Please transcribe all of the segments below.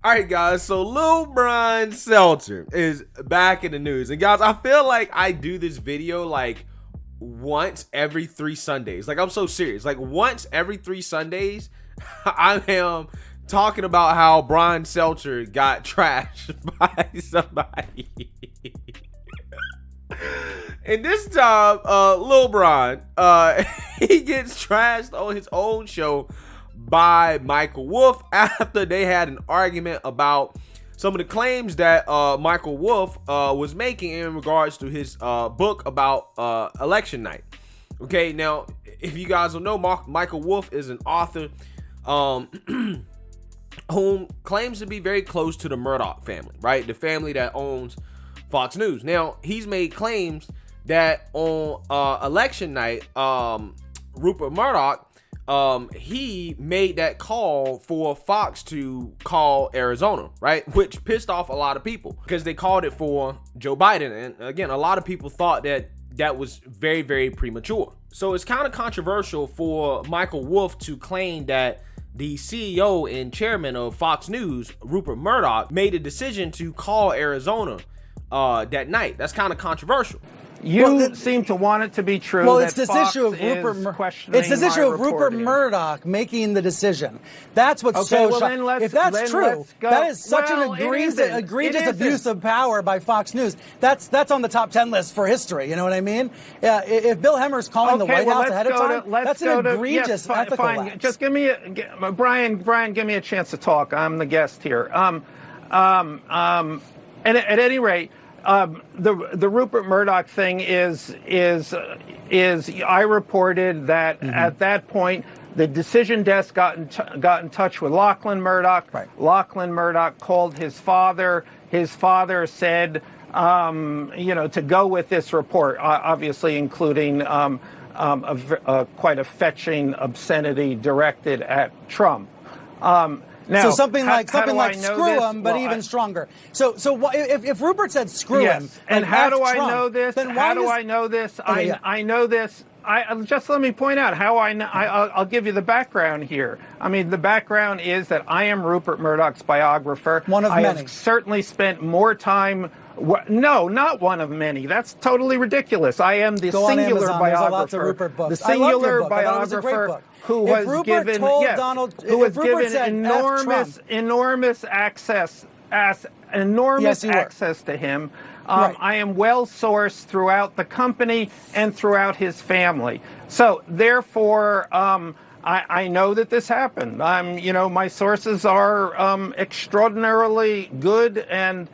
All right, guys, so Lil Brian Stelter is back in the news. And guys, I feel like I do this video like once every 3 Sundays. Like, I'm so serious. Like, once every 3 Sundays, I am talking about how Brian Stelter got trashed by somebody. And this time, Lil Brian, he gets trashed on his own show by Michael Wolff after they had an argument about some of the claims that Michael Wolff was making in regards to his book about election night. Okay, now, if you guys don't know, Michael Wolff is an author whom claims to be very close to the Murdoch family, right? The family that owns Fox News. Now, he's made claims that on election night, Rupert Murdoch, he made that call for Fox to call Arizona, right? Which pissed off a lot of people because they called it for Joe Biden. And again, a lot of people thought that was very, very premature. So it's kind of controversial for Michael Wolff to claim that the CEO and chairman of Fox News, Rupert Murdoch, made a decision to call Arizona that night. That's kind of controversial. You seem to want it to be true. Well, that it's this Fox issue of Rupert Murdoch making the decision. That's what's so shocking. If that's true, that is such an egregious abuse of power by Fox News. That's on the top 10 list for history. You know what I mean? If Bill Hemmer's calling the White House ahead of time, that's an egregious ethical lapse. Just give me Brian, give me a chance to talk. I'm the guest here. And at any rate. The Rupert Murdoch thing is I reported that at that point the decision desk got in touch with Lachlan Murdoch. Right. Lachlan Murdoch called his father. His father said, to go with this report, obviously including quite a fetching obscenity directed at Trump. Now, so something like screw him, but even stronger. So if Rupert said screw him, and how do I Trump, know this? Then how do I know this? Okay, I know this. Just let me point out how I know. I'll give you the background here. I mean, the background is that I am Rupert Murdoch's biographer. One of many. I have certainly spent more time. No, not one of many. That's totally ridiculous. I am the singular biographer. The singular biographer who has given enormous access to him. Right. I am well sourced throughout the company and throughout his family. So therefore, I know that this happened. My sources are extraordinarily good and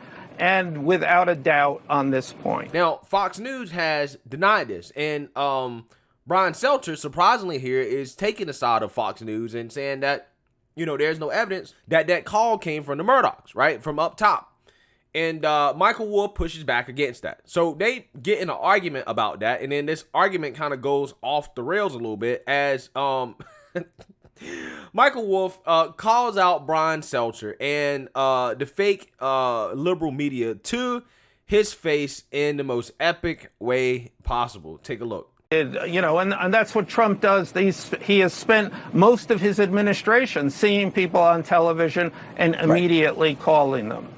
without a doubt on this point. Now, Fox News has denied this, and Brian Stelter, surprisingly here, is taking the side of Fox News and saying that, there's no evidence that call came from the Murdochs, right, from up top. And Michael Wolff pushes back against that. So they get in an argument about that, and then this argument kind of goes off the rails a little bit as Michael Wolff calls out Brian Stelter and the fake liberal media to his face in the most epic way possible. Take a look. And that's what Trump does. He has spent most of his administration seeing people on television and immediately calling them.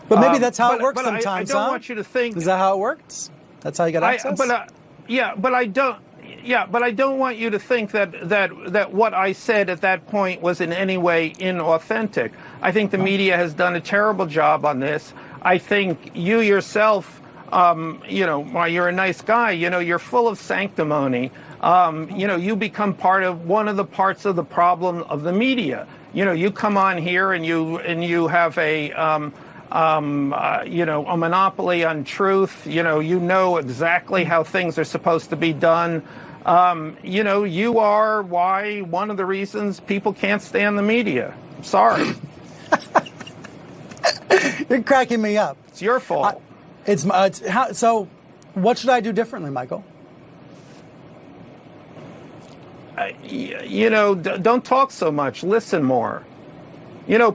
But maybe that's how it works sometimes, I don't want you to think... Is that how it works? That's how you get access? But I don't want you to think that what I said at that point was in any way inauthentic. I think the media has done a terrible job on this. I think you yourself, you're a nice guy. You're full of sanctimony. You become part of one of the parts of the problem of the media. You come on here and you have a monopoly on truth. You know exactly how things are supposed to be done. You are one of the reasons people can't stand the media. I'm sorry. You're cracking me up. It's your fault. So what should I do differently, Michael? Don't talk so much. Listen more.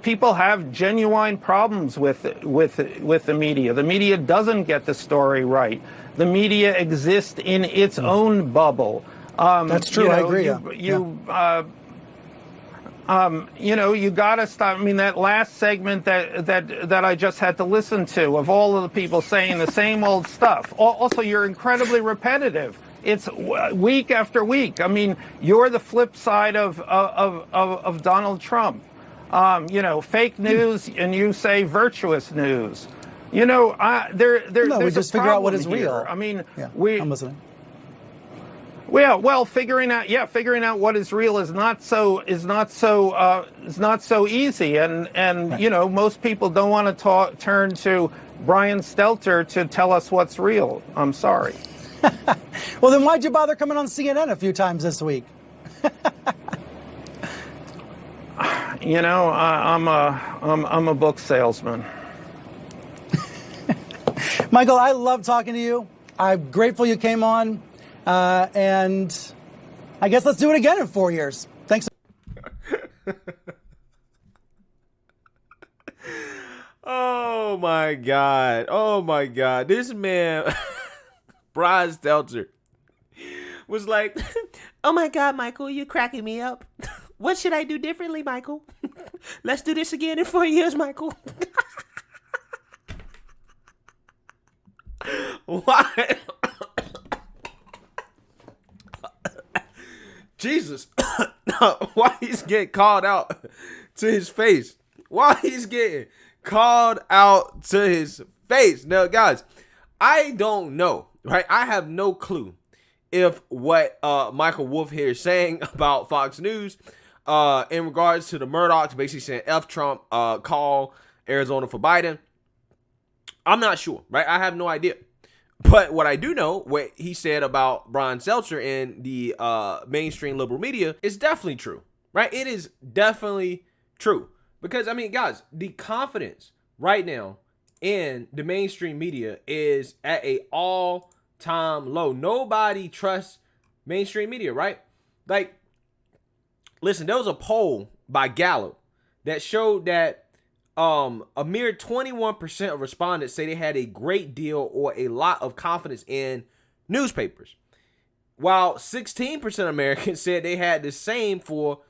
People have genuine problems with the media. The media doesn't get the story right. The media exists in its own bubble. That's true. I agree. You got to stop. I mean, that last segment that I just had to listen to of all of the people saying the same old stuff. Also, you're incredibly repetitive. It's week after week. I mean, you're the flip side of Donald Trump. Fake news, and you say virtuous news. We just figure out what is real. I mean, I'm listening. Well, figuring out what is real is not so easy, and right. Most people don't want to turn to Brian Stelter to tell us what's real. I'm sorry. Well, then why'd you bother coming on CNN a few times this week? I'm a book salesman. Michael, I love talking to you. I'm grateful you came on. And I guess let's do it again in 4 years. Thanks. Oh my God. This man, Brian Stelter, was like, oh my God, Michael, you're cracking me up. What should I do differently, Michael? Let's do this again in 4 years, Michael. Why? Jesus, why he's getting called out to his face? Why he's getting called out to his face? Now, guys, I don't know, right? I have no clue if what Michael Wolff here is saying about Fox News in regards to the Murdochs basically saying F Trump, call Arizona for Biden. I'm not sure, right? I have no idea. But what I do know, what he said about Brian Stelter in the mainstream liberal media is definitely true, right? It is definitely true. Because, I mean, guys, the confidence right now in the mainstream media is at an all-time low. Nobody trusts mainstream media, right? Like, listen, there was a poll by Gallup that showed that a mere 21% of respondents say they had a great deal or a lot of confidence in newspapers, while 16% of Americans said they had the same for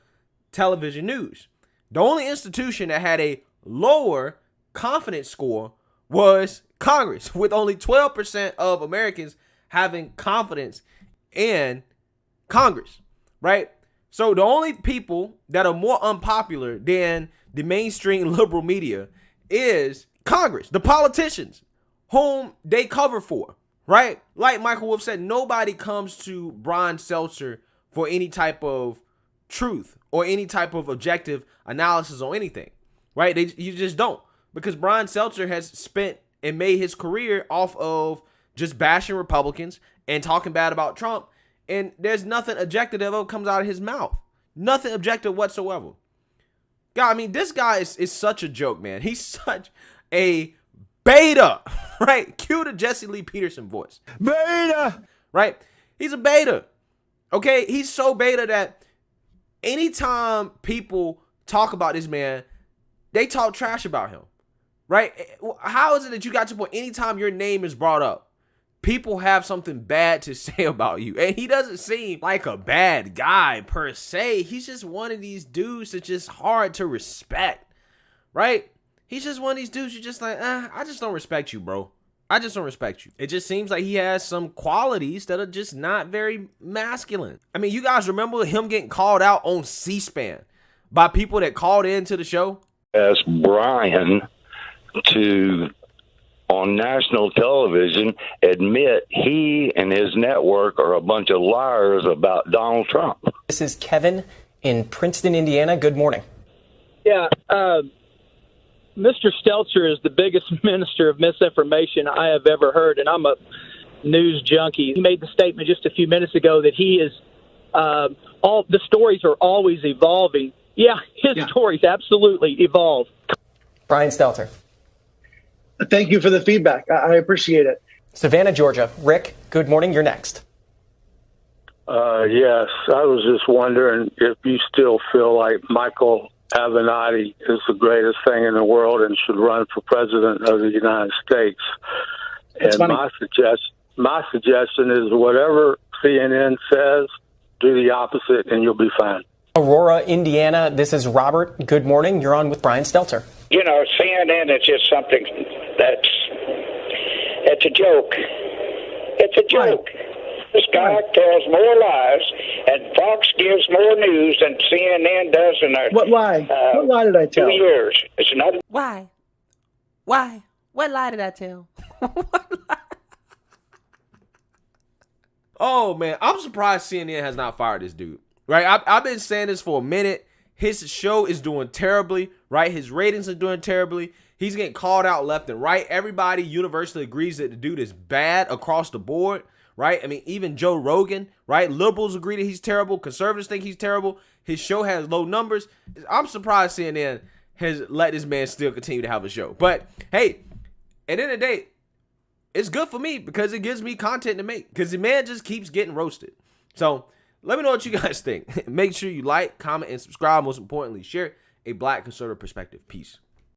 television news. The only institution that had a lower confidence score was Congress, with only 12% of Americans having confidence in Congress, right? So the only people that are more unpopular than the mainstream liberal media is Congress, the politicians whom they cover for, right? Like Michael Wolff said, nobody comes to Brian Stelter for any type of truth or any type of objective analysis on anything, right? You just don't, because Brian Stelter has spent and made his career off of just bashing Republicans and talking bad about Trump, and there's nothing objective that ever comes out of his mouth. Nothing objective whatsoever. God, I mean, this guy is such a joke, man. He's such a beta, right? Cue the Jesse Lee Peterson voice. Beta! Right? He's a beta. Okay? He's so beta that anytime people talk about this man, they talk trash about him. Right? How is it that you got to the point anytime your name is brought up, people have something bad to say about you? And he doesn't seem like a bad guy per se. He's just one of these dudes that's just hard to respect, right? He's just one of these dudes you're just like, I just don't respect you, bro. I just don't respect you. It just seems like he has some qualities that are just not very masculine. I mean, you guys remember him getting called out on C-SPAN by people that called into the show? Asked Brian to, on national television, admit he and his network are a bunch of liars about Donald Trump. This is Kevin in Princeton, Indiana. Good morning. Yeah, Mr. Stelter is the biggest minister of misinformation I have ever heard, and I'm a news junkie. He made the statement just a few minutes ago that he is all the stories are always evolving. Yeah, his stories absolutely evolve. Brian Stelter. Thank you for the feedback. I appreciate it. Savannah, Georgia. Rick, good morning. You're next. Yes, I was just wondering if you still feel like Michael Avenatti is the greatest thing in the world and should run for president of the United States. That's and funny. my suggestion is whatever CNN says, do the opposite and you'll be fine. Aurora, Indiana. This is Robert. Good morning. You're on with Brian Stelter. You know, CNN is just something it's a joke. It's a joke. Right. This guy tells more lies, and Fox gives more news than CNN does in their... What lie? What lie did I tell? 2 years. It's another... Why? What lie did I tell? Oh, man. I'm surprised CNN has not fired this dude. Right? I've been saying this for a minute. His show is doing terribly. Right? His ratings are doing terribly. He's getting called out left and right. Everybody universally agrees that the dude is bad across the board. Right? I mean, even Joe Rogan, right? Liberals agree that he's terrible. Conservatives think he's terrible. His show has low numbers. I'm surprised CNN has let this man still continue to have a show. But, hey, at the end of the day, it's good for me because it gives me content to make. Because the man just keeps getting roasted. So, let me know what you guys think. Make sure you like, comment, and subscribe. Most importantly, share a Black conservative perspective. Peace.